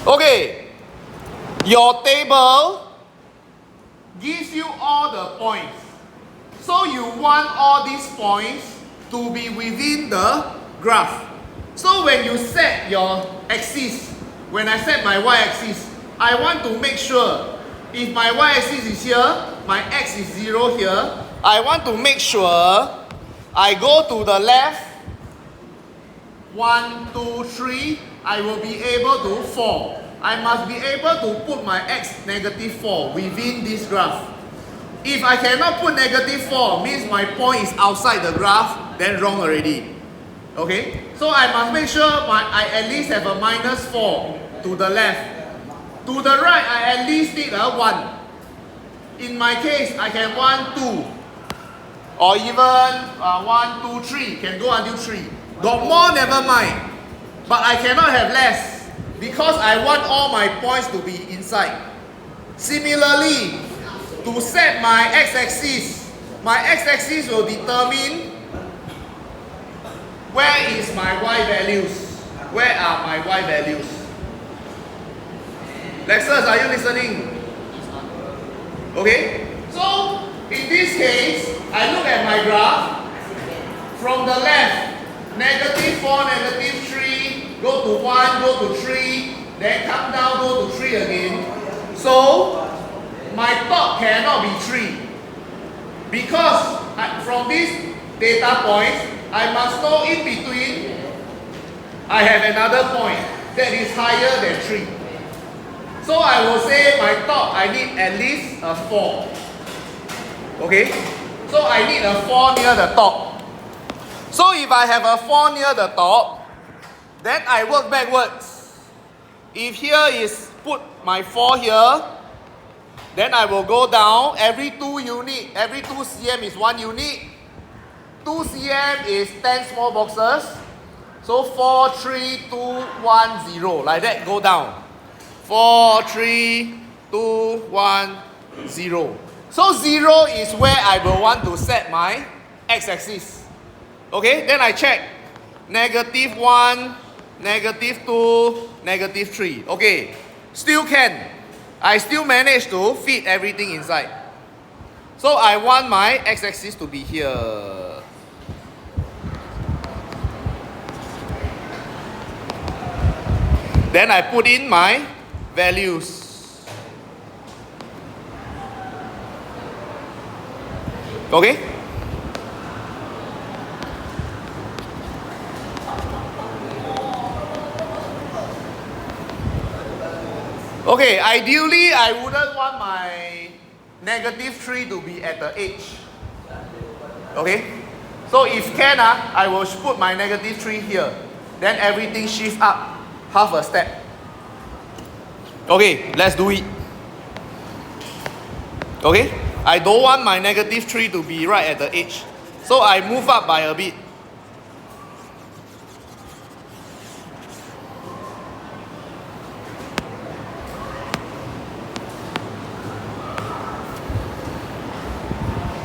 Okay, your table gives you all the points. So you want all these points to be within the graph. So when you set your axis, when I set my y-axis, I want to make sure if my y-axis is here, my x is 0 here, I want to make sure I go to the left 1, 2, 3, I will be able to 4. I must be able to put my x negative 4 within this graph. If I cannot put negative 4, means my point is outside the graph, then wrong already. Okay? So I must make sure I at least have a minus 4 to the left. To the right, I at least need a 1. In my case, I can 1, 2. Or even 1, 2, 3. Can go until 3. Got more, never mind. But I cannot have less. Because I want all my points to be inside. Similarly, to set my x-axis will determine where is my y values. Where are my y values? Lexus, are you listening? Okay? So, in this case, I look at my graph. From the left, negative 4, negative 3, go to 1, go to 3, then come down, go to 3 again. So, my top cannot be 3. Because from these data points, I must know in between, I have another point that is higher than 3. So I will say my top, I need at least a 4. Okay? So I need a 4 near the top. So if I have a 4 near the top, then I work backwards. If here is put my 4 here, then I will go down. Every 2 cm is 1 unit. 2 cm is 10 small boxes. So 4, 3, 2, 1, 0. Like that, go down. 4, 3, 2, 1, 0. So 0 is where I will want to set my x-axis. Okay, then I check. Negative 1, negative 2, negative 3. Okay, still can. I still manage to fit everything inside. So I want my x-axis to be here. Then I put in my values. Okay? Okay, ideally I wouldn't want my negative 3 to be at the edge. Okay? So if can, I will put my negative 3 here. Then everything shift up half a step. Okay, let's do it. Okay? I don't want my negative 3 to be right at the edge. So I move up by a bit.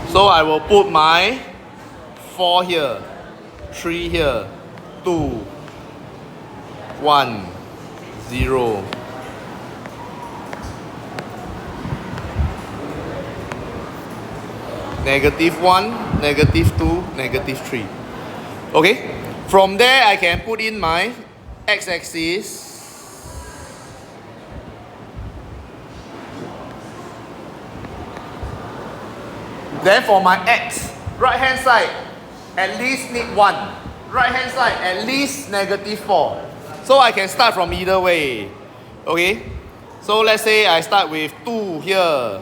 So I will put my 4 here, 3 here, 2, 1, 0. Negative 1, negative 2, negative 3. Okay? From there, I can put in my x-axis. Then for my x, right hand side, at least need 1. Right hand side, at least negative 4. So I can start from either way. Okay? So let's say I start with 2 here.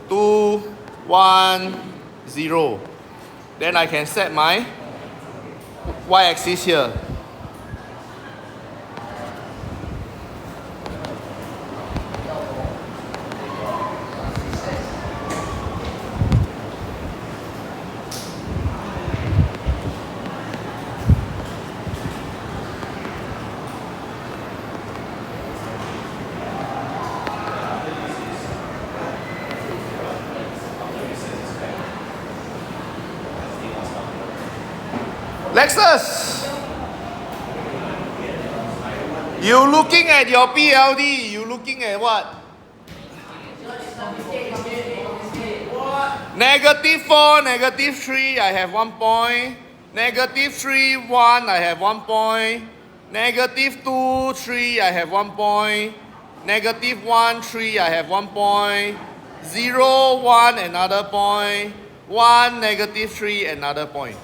2, 1, 0. Then I can set my y-axis here. Lexus. You looking at your PLD, you looking at what? -4, -3, I have 1 point. -3, 1, I have 1 point. -2, 3, I have 1 point. -1, 3, I have 1 point. 0, 1, another point. 1, -3, another point.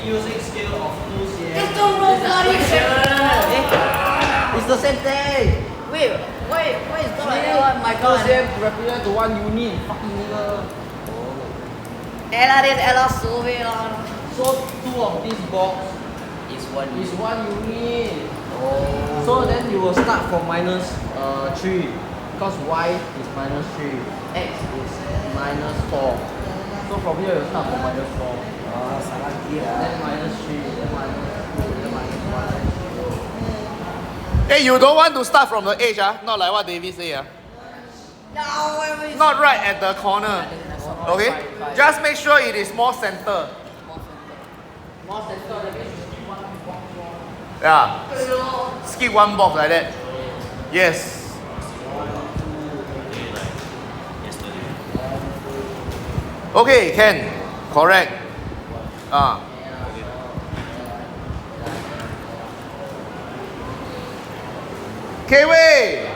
Using scale of 2cm. It's the wrong bloody shit. It's the same thing. Wait, why is that like that? My god. 2cm represent to 1 unit. Fucking nigga. Ella this Ella survey lah. So 2 of this box Is is 1 unit. Oh. So then you will start from -3 because y is -3, x is -4. So from here you start from -4. Salah dia. Then -3, then -2, then -1. Hey, you don't want to start from the edge, not like what David say. No, Not right at the corner. Okay? Just make sure it is more center. More center, that means you skip 1 box more. Yeah. Skip 1 box like that. Yes. Okay, can. Correct. K-Way!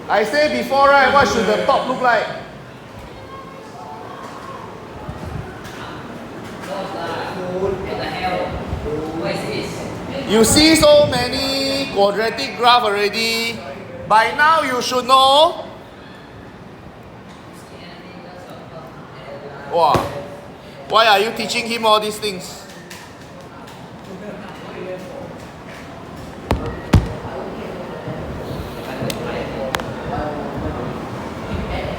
I said before, right, what should the top look like? You see so many quadratic graph already. By now you should know. Wow. Why are you teaching him all these things?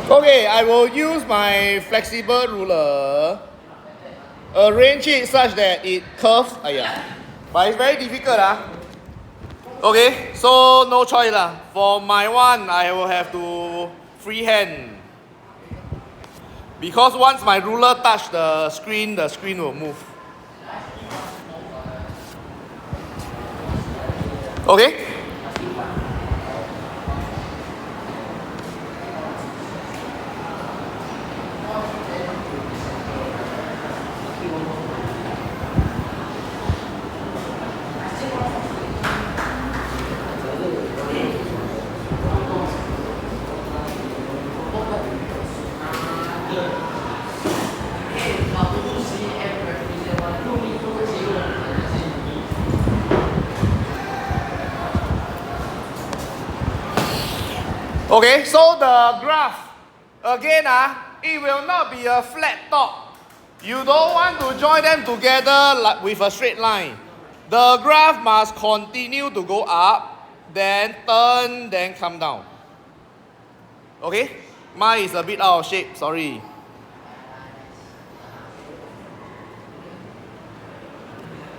Okay, I will use my flexible ruler. Arrange it such that it curves. But it's very difficult. Okay, so no choice. For my one, I will have to freehand. Because once my ruler touch the screen will move. Okay? Okay, so the graph, again, it will not be a flat top. You don't want to join them together like with a straight line. The graph must continue to go up, then turn, then come down. Okay? Mine is a bit out of shape, sorry.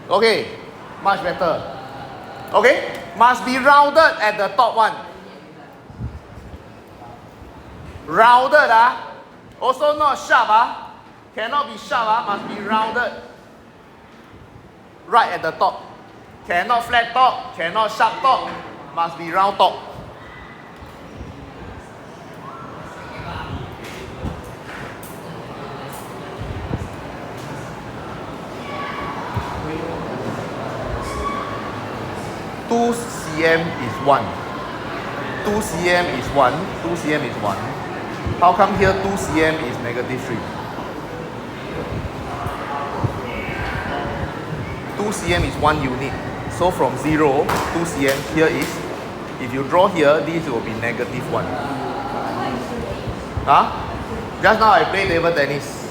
Okay, much better. Okay? Must be rounded at the top one. Rounded, also not sharp, cannot be sharp, must be rounded. Right at the top. Cannot flat top, cannot sharp top, must be round top. Two cm is 1. 2 cm is 1. 2 cm is 1. How come here 2 cm is -3? 2 cm is 1 unit. So from 0, 2 cm, here is, if you draw here, this will be -1. Just now I played table tennis.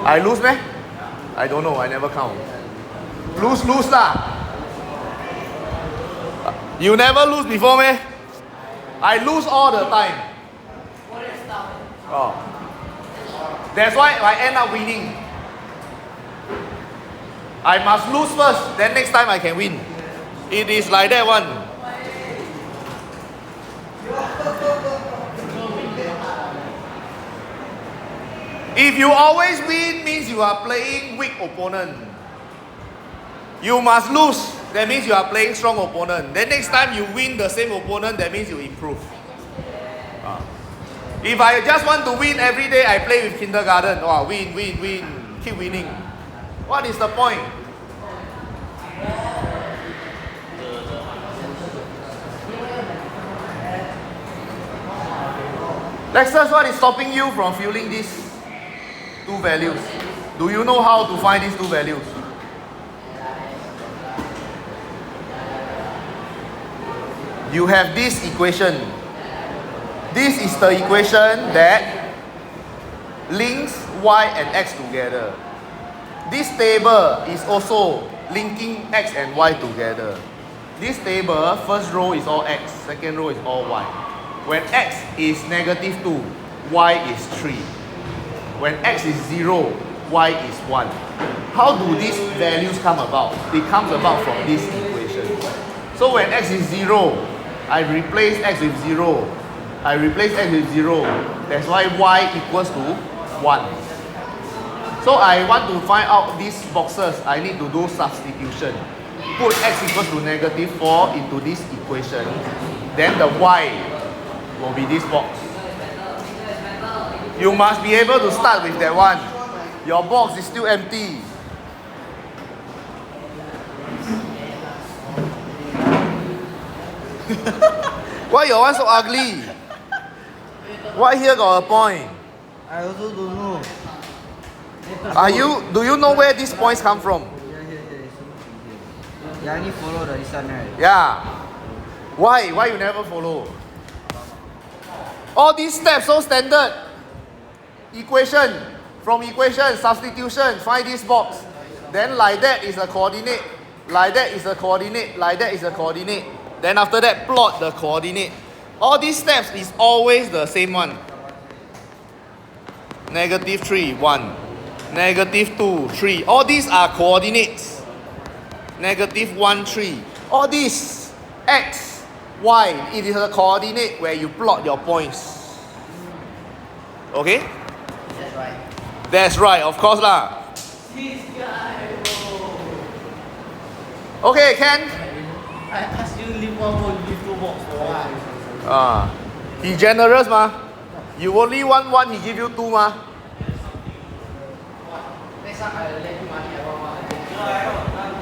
I lose meh? I don't know, I never count. Lose lah. You never lose before meh? I lose all the time. That's why I end up winning. I must lose first, then next time I can win. It is like that one. If you always win, means you are playing weak opponent. You must lose, that means you are playing strong opponent. Then next time you win the same opponent, that means you improve. If I just want to win every day, I play with kindergarten. Oh, win, keep winning. What is the point? Lexus, what is stopping you from filling these two values? Do you know how to find these two values? You have this equation. This is the equation that links y and x together. This table is also linking x and y together. This table, first row is all x, second row is all y. When x is -2, y is 3. When x is 0, y is 1. How do these values come about? They come about from this equation. So when x is 0, I replace x with 0. I replace x with 0. That's why y equals to 1. So I want to find out these boxes. I need to do substitution. Put x equals to -4 into this equation. Then the y will be this box. You must be able to start with that one. Your box is still empty. Why your one so ugly? Why here got a point? I also don't know. Do you know where these points come from? Yeah, I need follow the this one, right? Yeah. Why? Why you never follow? All these steps so standard. Equation. From equation, substitution, find this box. Then like that is a coordinate. Like that is a coordinate. Like that is a coordinate. Then after that, plot the coordinate. All these steps is always the same one. -3, 1. -2, 3. All these are coordinates. -1, 3. All these, x, y, it is a coordinate where you plot your points. Okay? That's right. That's right, of course lah. This guy, Okay, Ken? I asked you leave one more, leave two box for what? He generous ma. You only want one, he give you two ma. Next time I let you money, I want one.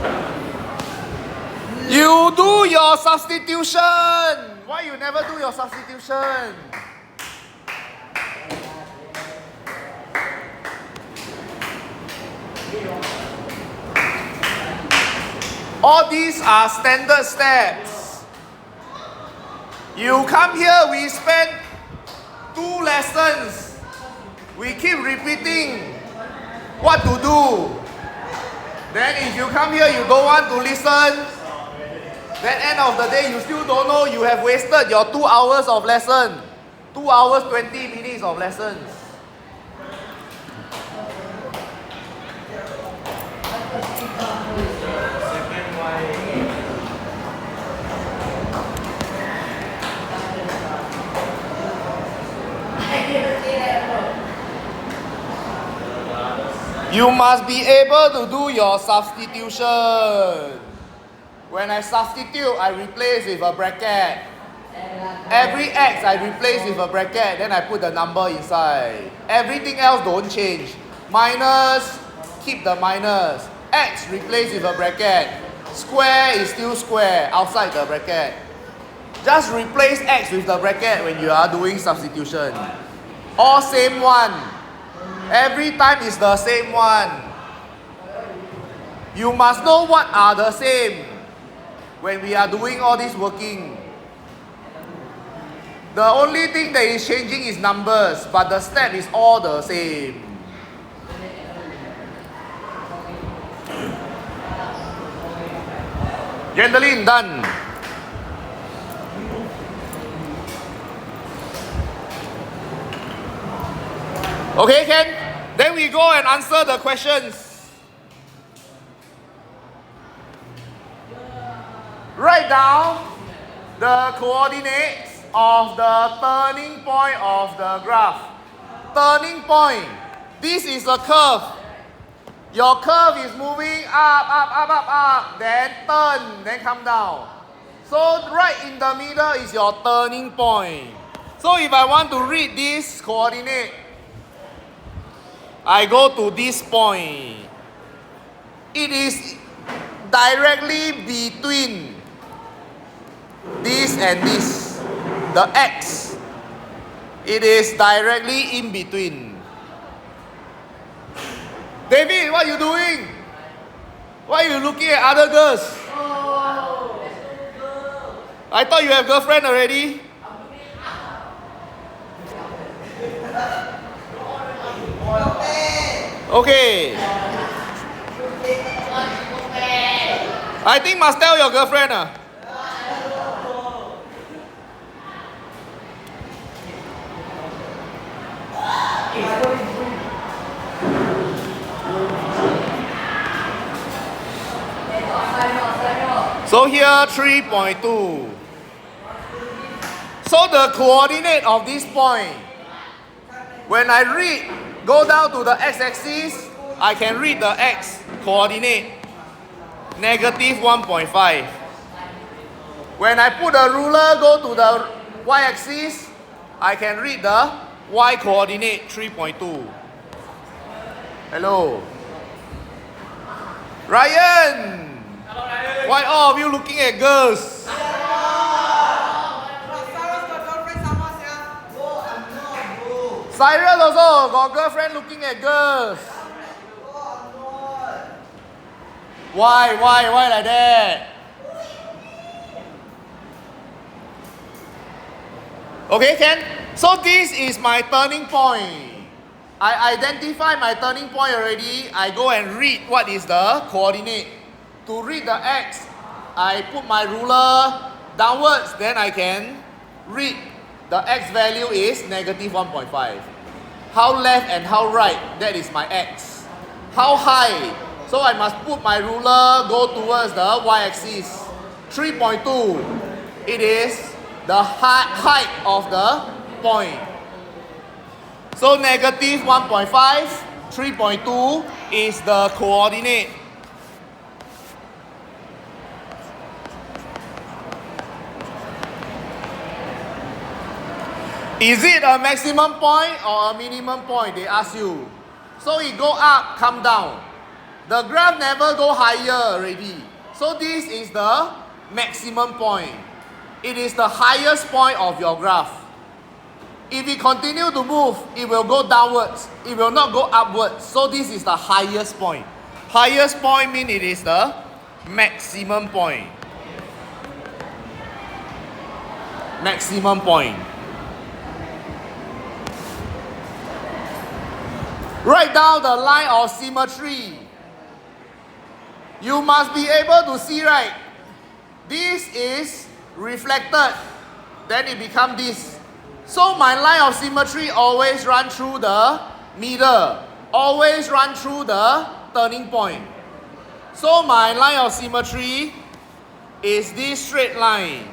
You do your substitution. Why you never do your substitution? All these are standard steps. You come here, we spend 2 lessons. We keep repeating what to do. Then if you come here, you don't want to listen, then end of the day, you still don't know, you have wasted your 2 hours of lesson. 2 hours, 20 minutes of lessons. You must be able to do your substitution. When I substitute, I replace with a bracket. Every x I replace with a bracket, then I put the number inside. Everything else don't change. Minus, keep the minus. X replace with a bracket. Square is still square outside the bracket. Just replace x with the bracket when you are doing substitution. All same one. Every time is the same one. You must know what are the same when we are doing all this working. The only thing that is changing is numbers, but the step is all the same. Gwendoline, done. Okay, Ken? Then we go and answer the questions. Write down the coordinates of the turning point of the graph. Turning point. This is a curve. Your curve is moving up, then turn, then come down. So right in the middle is your turning point. So if I want to read this coordinate, I go to this point. It is directly between this and this, the X. It is directly in between. David, what are you doing? Why are you looking at other girls? I thought you have girlfriend already. Okay. I think must tell your girlfriend. So here 3.2. So the coordinate of this point, when I read, go down to the x-axis, I can read the x coordinate, negative 1.5. When I put the ruler, go to the y-axis, I can read the y coordinate, 3.2. Hello. Ryan! Why all of you looking at girls? Cyrus also got girlfriend looking at girls. Why like that? Okay, Ken? So this is my turning point. I identify my turning point already. I go and read what is the coordinate. To read the x, I put my ruler downwards, then I can read the x value is negative 1.5. How left and how right, that is my x. How high? So I must put my ruler, go towards the y-axis. 3.2. It is the height of the point. So negative 1.5, 3.2 is the coordinate. Is it a maximum point or a minimum point? They ask you. So it go up, come down. The graph never go higher already. So this is the maximum point. It is the highest point of your graph. If it continue to move, it will go downwards. It will not go upwards. So this is the highest point. Highest point means it is the maximum point. Maximum point. Write down the line of symmetry. You must be able to see, right? This is reflected, then it becomes this. So my line of symmetry always run through the middle, always run through the turning point. So my line of symmetry is this straight line.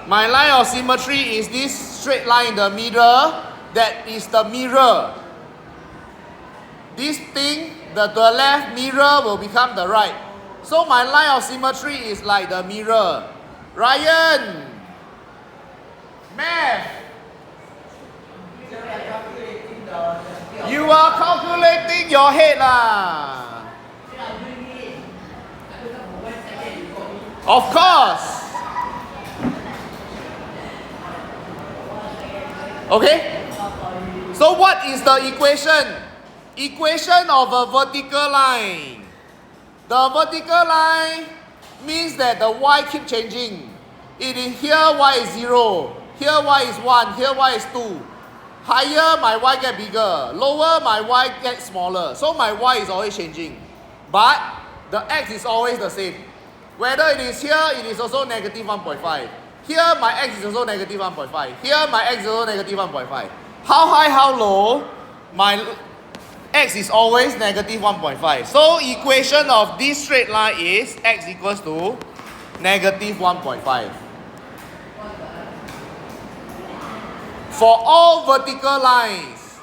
My line of symmetry is this straight line in the middle, that is the mirror. This thing, the left mirror will become the right. So my line of symmetry is like the mirror. Ryan, math. You are calculating your head lah. Of course. Okay? So what is the equation? Equation of a vertical line. The vertical line means that the y keep changing. It is here y is 0, here y is 1, here y is 2. Higher my y get bigger, lower my y get smaller. So my y is always changing. But the x is always the same. Whether it is here, it is also negative 1.5. Here my x is also negative 1.5. Here my x is also negative 1.5. How high, how low? My x is always negative 1.5. So equation of this straight line is x equals to negative 1.5. For all vertical lines,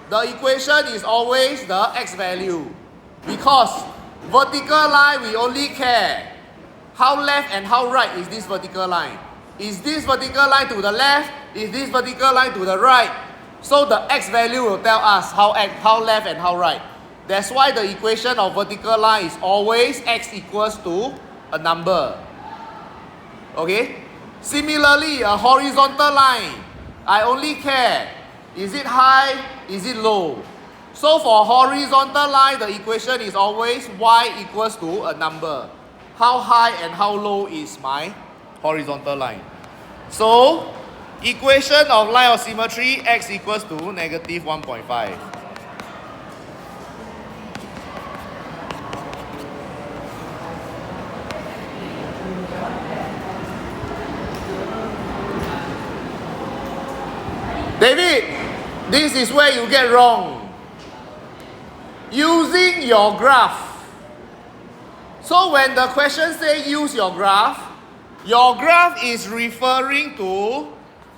the equation is always the x value. Because vertical line, we only care how left and how right is this vertical line. Is this vertical line to the left? Is this vertical line to the right? So the x value will tell us how left and how right. That's why the equation of vertical line is always x equals to a number. Okay? Similarly, a horizontal line, I only care, is it high, is it low? So for horizontal line, the equation is always y equals to a number. How high and how low is my horizontal line? So, equation of line of symmetry, x equals to negative 1.5. David, this is where you get wrong. Using your graph. So when the question says use your graph is referring to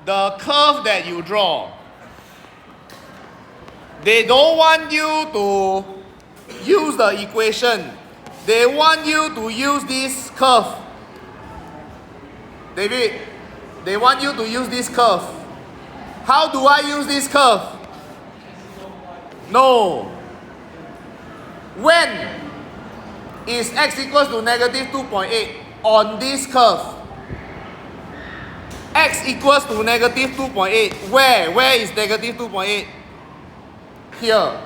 the curve that you draw. They don't want you to use the equation. They want you to use this curve. David, they want you to use this curve. How do I use this curve? No. When is x equals to negative 2.8 on this curve? X equals to negative 2.8. Where is negative 2.8? Here.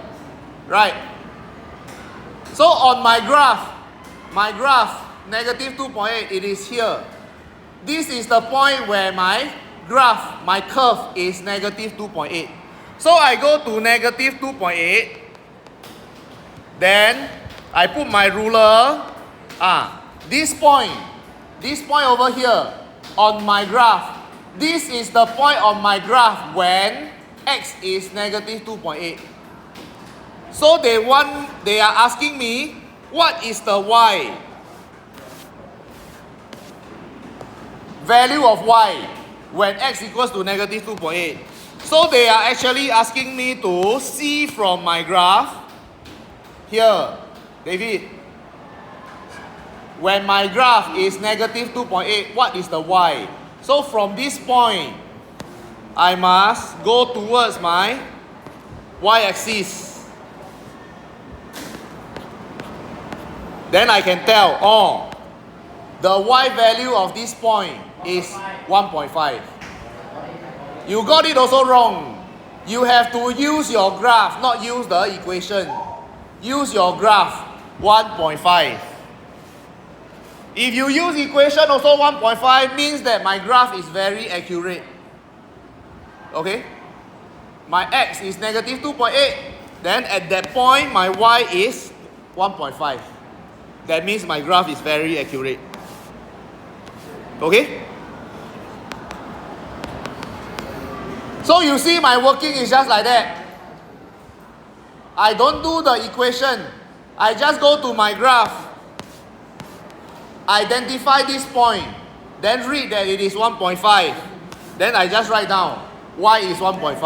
Right. So on my graph, negative 2.8, it is here. This is the point where my graph, my curve is negative 2.8. So I go to negative 2.8. Then I put my ruler. This point over here on my graph. This is the point on my graph when x is negative 2.8. So they are asking me, what is the y? Value of y when x equals to negative 2.8. So they are actually asking me to see from my graph here, David, when my graph is negative 2.8, what is the y? So from this point, I must go towards my y-axis. Then I can tell, the y value of this point is 1.5. You got it also wrong. You have to use your graph, not use the equation. Use your graph, 1.5. If you use equation also 1.5 means that my graph is very accurate. Okay? My x is negative 2.8. Then at that point, my y is 1.5. That means my graph is very accurate. Okay? So you see my working is just like that. I don't do the equation. I just go to my graph. Identify this point. Then read that it is 1.5. Then I just write down y is 1.5.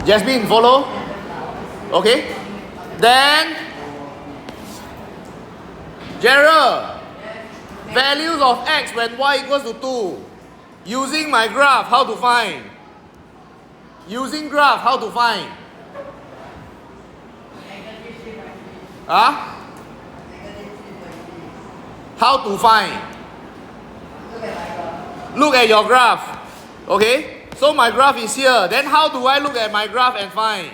Jasmine, follow? Okay? Then Gerald, values of x when y equals to 2. Using my graph, how to find? Using graph, how to find? How to find? Look at your graph. Okay? So my graph is here. Then how do I look at my graph and find?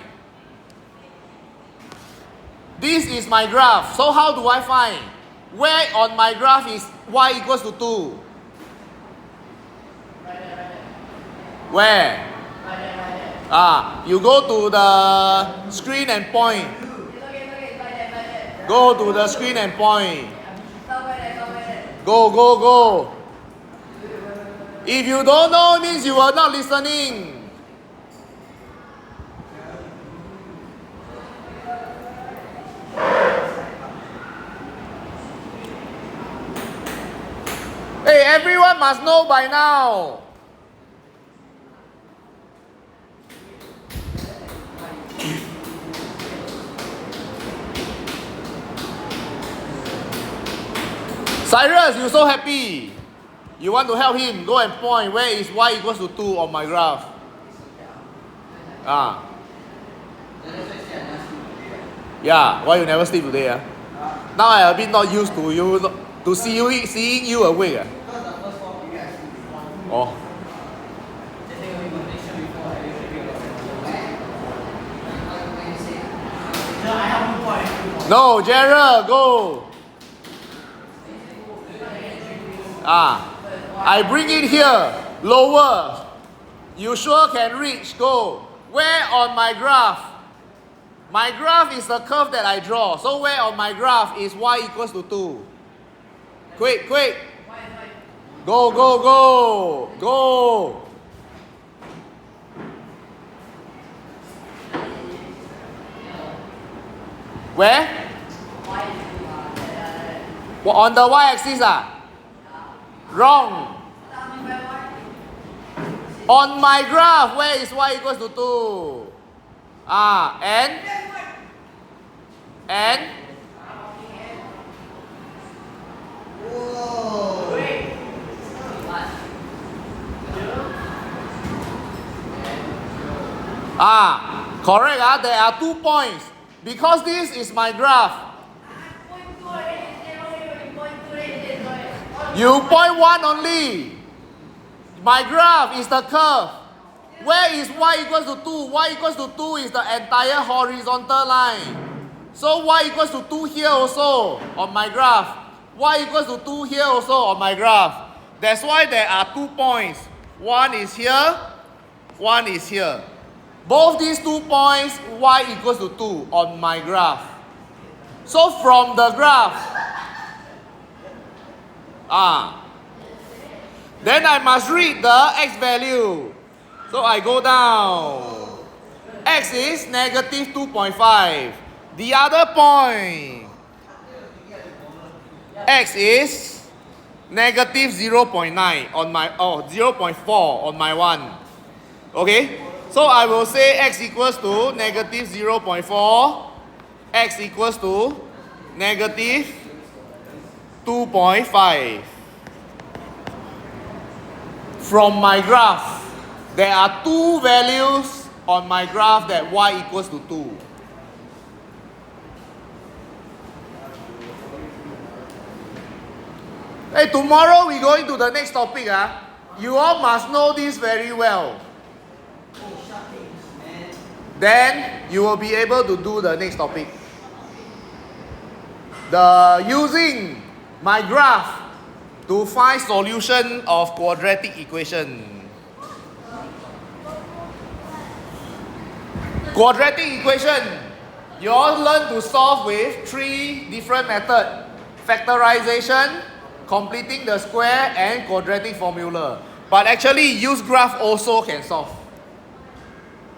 This is my graph. So how do I find? Where on my graph is y equals to 2? Where? You go to the screen and point. Go to the screen and point. Go. If you don't know, means you are not listening. Hey, everyone must know by now. Cyrus, you're so happy. You want to help him. Go and point where is y equals to 2 on my graph. Ah. Yeah, why you never sleep today? Now I a bit not used to you to seeing you awake. Oh. No, Gerald, go. I bring it here, lower. You sure can reach, go. Where on my graph? My graph is the curve that I draw. So where on my graph is y equals to 2? Quick, quick. Go, go, go. Go. Where? Well, on the y-axis Wrong. On my graph, where is y equals to 2? And? Correct. There are 2 points. Because this is my graph. You point 1 only. My graph is the curve. Where is y equals to 2? Y equals to 2 is the entire horizontal line. So y equals to 2 here also on my graph. Y equals to 2 here also on my graph. That's why there are 2 points. One is here, one is here. Both these 2 points, y equals to 2 on my graph. So from the graph, then I must read the x value. So I go down. X is negative 2.5. The other point, x is negative 0.9 on my, 0.4 on my one. Okay? So I will say x equals to negative 0.4, x equals to negative 2.5. From my graph, there are 2 values on my graph that y equals to 2. Hey, tomorrow we going to the next topic. You all must know this very well. Then you will be able to do the next topic. Using my graph to find solution of quadratic equation. Quadratic equation, you all learn to solve with 3 different methods. Factorization, completing the square, and quadratic formula. But actually, use graph also can solve.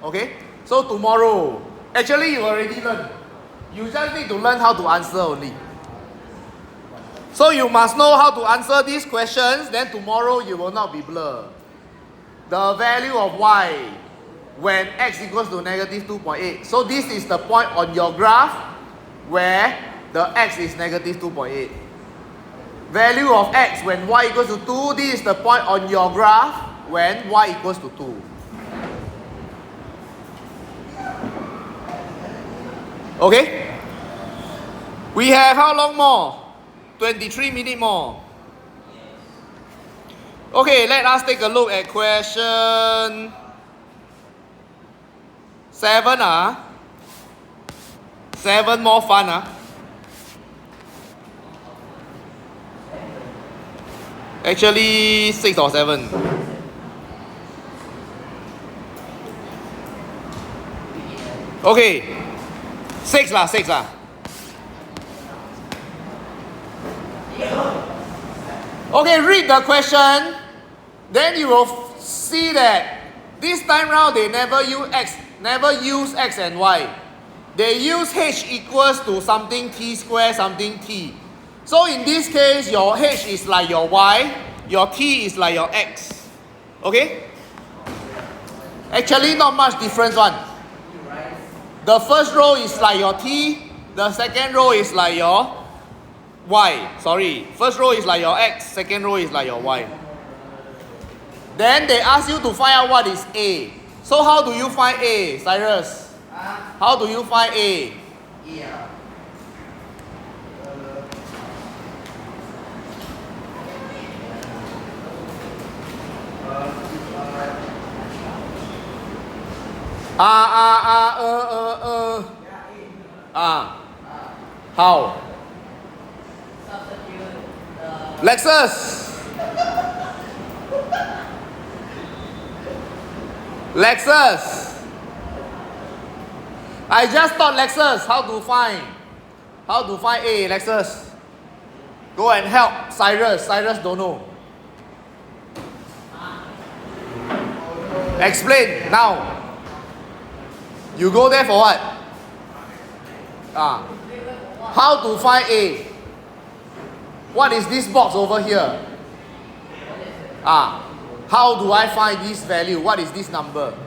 Okay? So tomorrow, actually you already learned. You just need to learn how to answer only. So you must know how to answer these questions, then tomorrow you will not be blurred. The value of y when x equals to negative 2.8. So this is the point on your graph where the x is negative 2.8. Value of x when y equals to 2, this is the point on your graph when y equals to 2. Okay? We have how long more? 23 minutes more. Okay, let us take a look at question 7. 7 more fun. Actually, 6 or 7. Okay, 6 lah, 6 lah. Okay, read the question. then you will see that this time round they never use x and y. They use h equals to something t square, something t. So in this case, your h is like your y, your t is like your x. Okay? Actually, not much difference one. The first row is like your t, the second row is like your y. Sorry, first row is like your x, second row is like your y. Then they ask you to find out what is a. So how do you find a, Cyrus? How do you find a? How? Lexus. Lexus. I just taught Lexus how to find A, Lexus. Go and help Cyrus. Cyrus don't know. Explain now. You go there for what? How to find A? What is this box over here? How do I find this value? What is this number?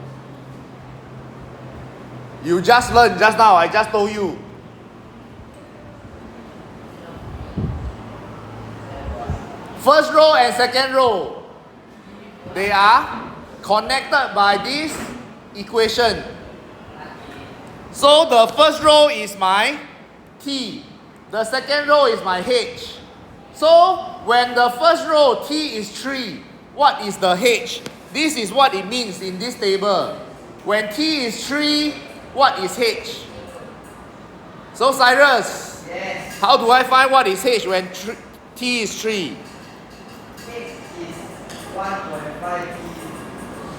You just learned just now. I just told you. First row and second row, they are connected by this equation. So the first row is my t. The second row is my h. So when the first row t is 3, what is the h? This is what it means in this table. When t is 3, what is h? So Cyrus, Yes. how do I find what is h when t is 3? H is 1.5 t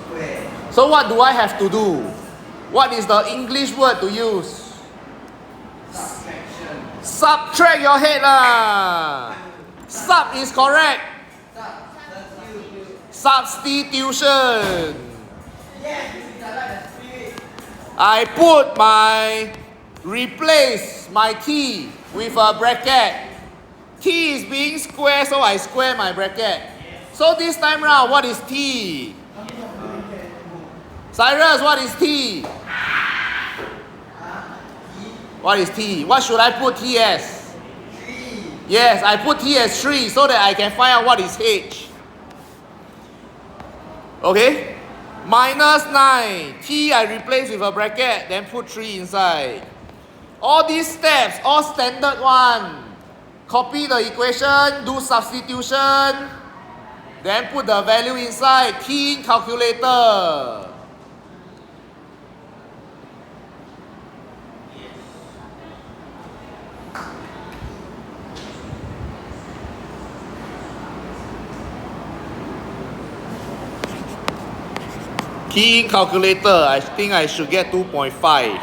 squared. So what do I have to do? What is the English word to use? Subtraction. Subtract your head lah. Sub is correct. Substitution. Yes, this is like the spirit. I replace my t with a bracket. T is being square, so I square my bracket. So this time round, what is t? Cyrus, what is t? What is t? What should I put t as? 3. Yes, I put t as 3 so that I can find out what is h. Okay? Minus 9. T I replace with a bracket, then put 3 inside. All these steps, all standard one. Copy the equation, do substitution, then put the value inside, key in calculator. Key in calculator, I think I should get 2.5.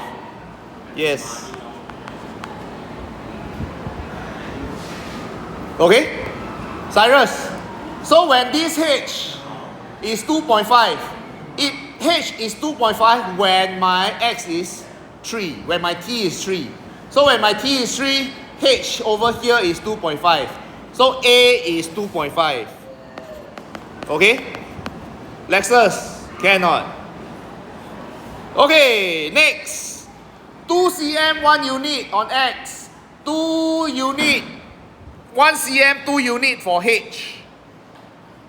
Yes. Okay? Cyrus, so when this h is 2.5, h is 2.5 when my x is 3, when my t is 3. So when my t is 3, h over here is 2.5. So a is 2.5. Okay? Lexus, cannot. Okay, next. 2 cm 1 unit on x. 2 unit 1 cm 2 unit for h.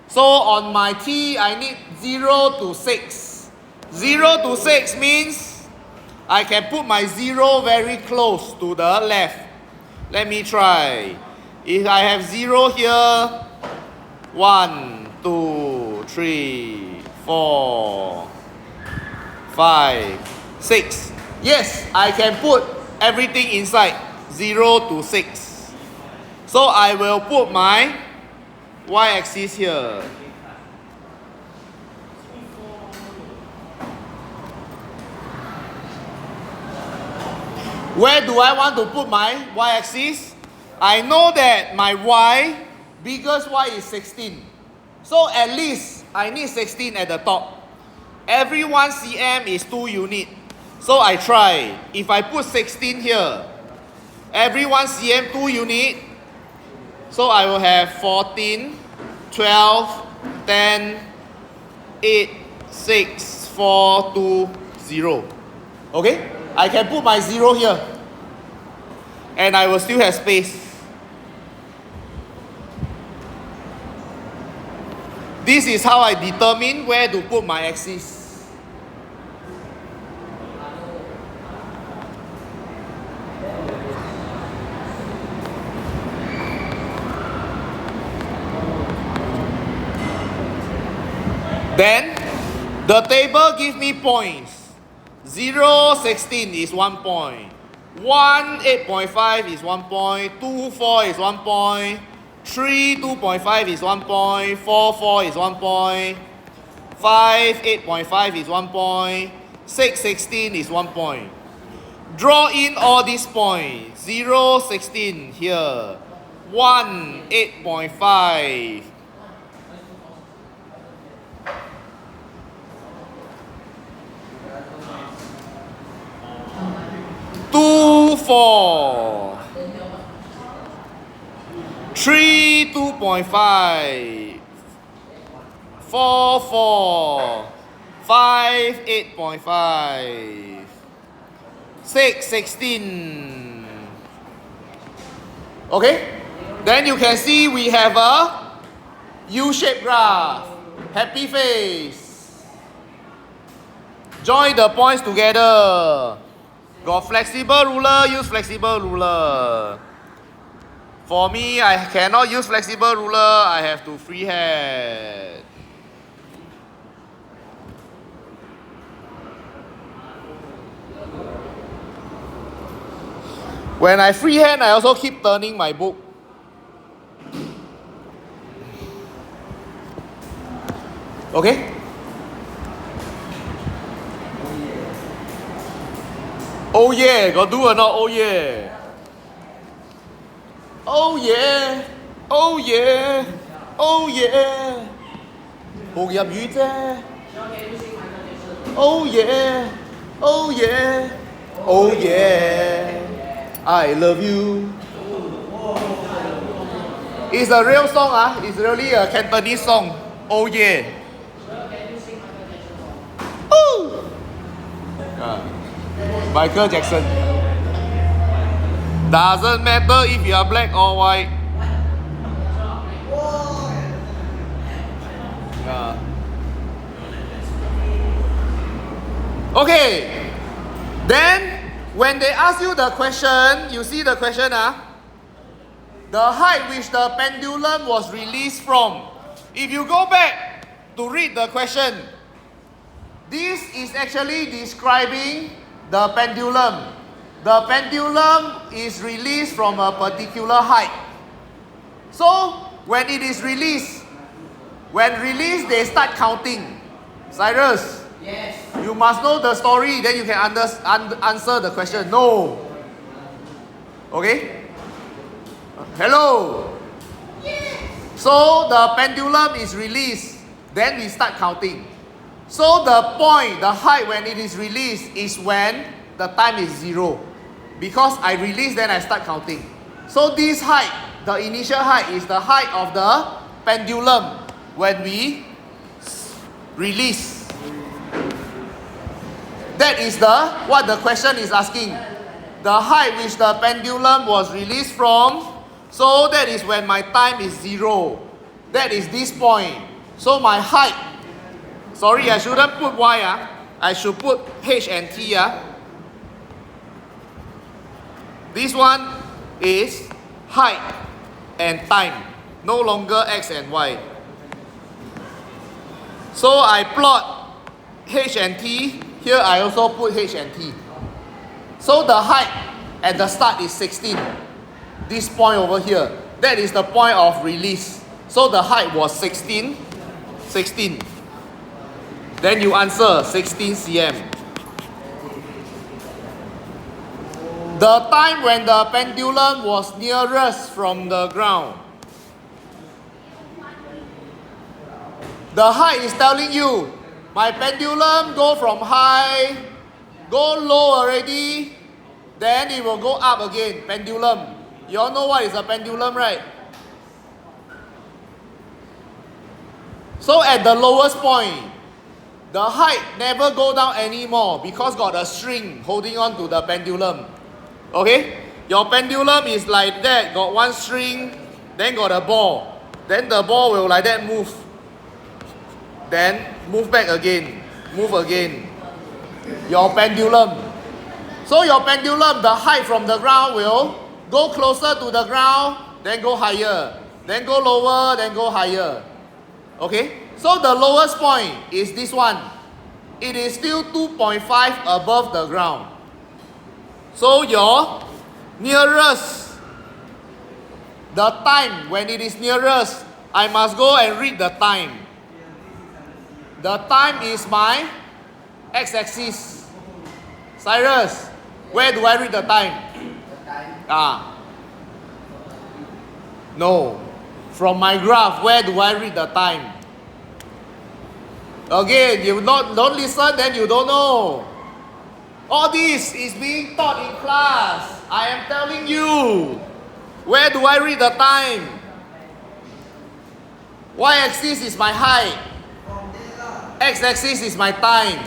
So on my t I need 0 to 6. 0 to 6 means I can put my 0 very close to the left. Let me try. If I have 0 here, 1, 2, 3, 4, 5, 6. Yes, I can put everything inside 0 to 6. So I will put my y-axis here. Where do I want to put my y-axis? I know that my y, biggest y is 16. So at least I need 16 at the top. Every 1 cm is 2 units. So I try. If I put 16 here, every 1 cm 2 units. So I will have 14, 12, 10, 8, 6, 4, 2, 0. Okay? I can put my 0 here. And I will still have space. This is how I determine where to put my axis. Then, the table gives me points. 0, 16 is 1 point. 1, 8.5 is 1 point. 2, 4 is 1 point. 3, 2.5 is 1 point. 4, 4 is 1 point. 5, 8.5 is 1 point. 6, 16 is 1 point. Draw in all these points. 0, 16 here. 1, 8.5. 2, 4. 3, 2.5. 4, 4. 5, 8.5. 6, 16. Okay? Then you can see we have a U-shaped graph. Happy face. Join the points together. Got flexible ruler, use flexible ruler. For me, I cannot use flexible ruler, I have to freehand. When I freehand, I also keep turning my book. Okay? Oh yeah, got do or not? Oh yeah. Oh yeah. Oh yeah. Oh yeah. 冇入語啫。Oh yeah. Oh yeah. Oh yeah. I love you. It's a real song, It's really a Cantonese song. Oh yeah. Oh. Michael Jackson. Doesn't matter if you are black or white. Okay. Then when they ask you the question, you see the question, the height which the pendulum was released from. If you go back to read the question, this is actually describing the pendulum. The pendulum is released from a particular height. So, when it is released, when released, they start counting. Cyrus, Yes. you must know the story, then you can answer the question. No. Okay? Hello? Yes. So, the pendulum is released, then we start counting. So the point, the height when it is released is when the time is 0. Because I release, then I start counting. So this height, the initial height is the height of the pendulum when we release. That is what the question is asking. The height which the pendulum was released from. So that is when my time is 0. That is this point. So my height. Sorry, I shouldn't put Y. I should put H and T. This one is height and time. No longer X and Y. So I plot H and T. Here I also put H and T. So the height at the start is 16. This point over here. That is the point of release. So the height was 16. 16. Then you answer 16 cm. The time when the pendulum was nearest from the ground. The height is telling you, my pendulum go from high, go low already, then it will go up again, pendulum. You all know what is a pendulum, right? So at the lowest point, the height never go down anymore because got a string holding on to the pendulum. Okay? Your pendulum is like that, got one string, then got a ball. Then the ball will like that move. Then move back again, move again. Your pendulum. So your pendulum, the height from the ground will go closer to the ground, then go higher, then go lower, then go higher. Okay? So the lowest point is this one. It is still 2.5 above the ground. So your nearest, the time when it is nearest, I must go and read the time. The time is my x-axis. Cyrus, where do I read the time? No. From my graph, where do I read the time? Again, you don't listen, then you don't know. All this is being taught in class. I am telling you. Where do I read the time? Y-axis is my height. X-axis is my time.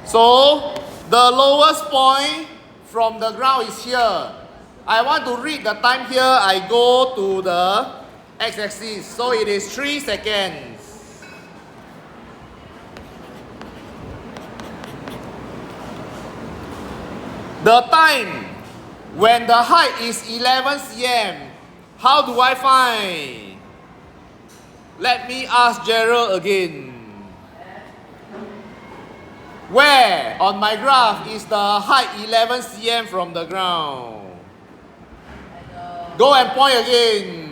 So, the lowest point from the ground is here. I want to read the time here. I go to the x-axis. So, it is 3 seconds. The time when the height is 11 cm, how do I find? Let me ask Gerald again. Where on my graph is the height 11 cm from the ground? Go and point again.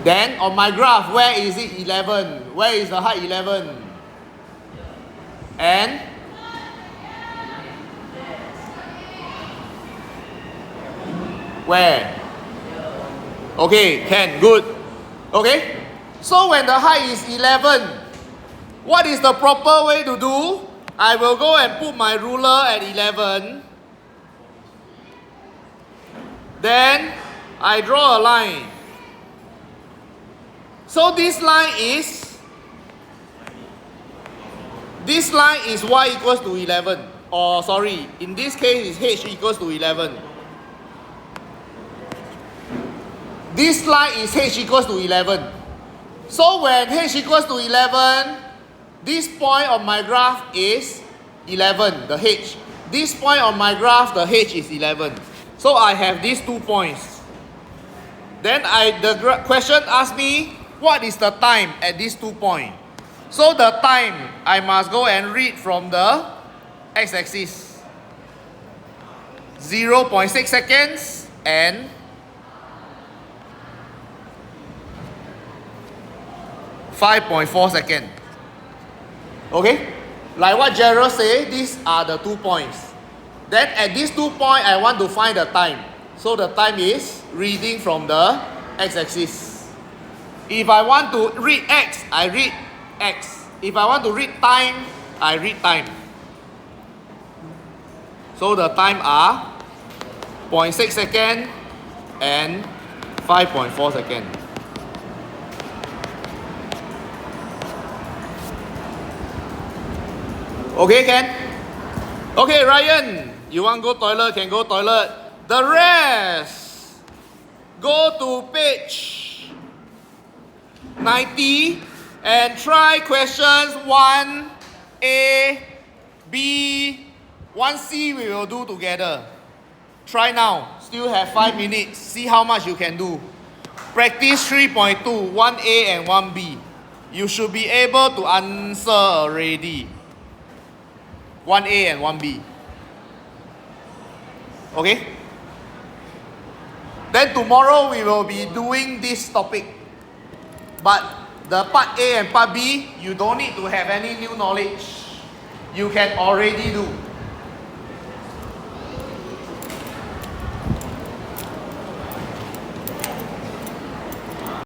Then on my graph, where is it 11? Where is the height 11? And where? Okay, can, good. Okay, so when the height is 11, what is the proper way to do? I will go and put my ruler at 11. Then I draw a line. So this line is y equals to 11. Or sorry, in this case is h equals to 11. This line is h equals to 11. So when h equals to 11, this point on my graph is 11, the h. This point on my graph, the h is 11. So I have these 2 points. Then the question asks me, what is the time at these 2 points? So the time, I must go and read from the x-axis. 0.6 seconds and 5.4 seconds. Okay? Like what Gerald said, these are the 2 points. Then at these 2 points, I want to find the time. So the time is reading from the x-axis. If I want to read x, I read x. If I want to read time, I read time. So the time are 0.6 seconds and 5.4 seconds. Okay, Ken? Okay, Ryan, you want to go toilet, can go toilet. The rest, go to page 90 and try questions 1A, B, 1C we will do together. Try now, still have 5 minutes, see how much you can do. Practice 3.2, 1A and 1B. You should be able to answer already. 1A and 1B. Okay? Then tomorrow we will be doing this topic. But the part A and part B, you don't need to have any new knowledge. you can already do.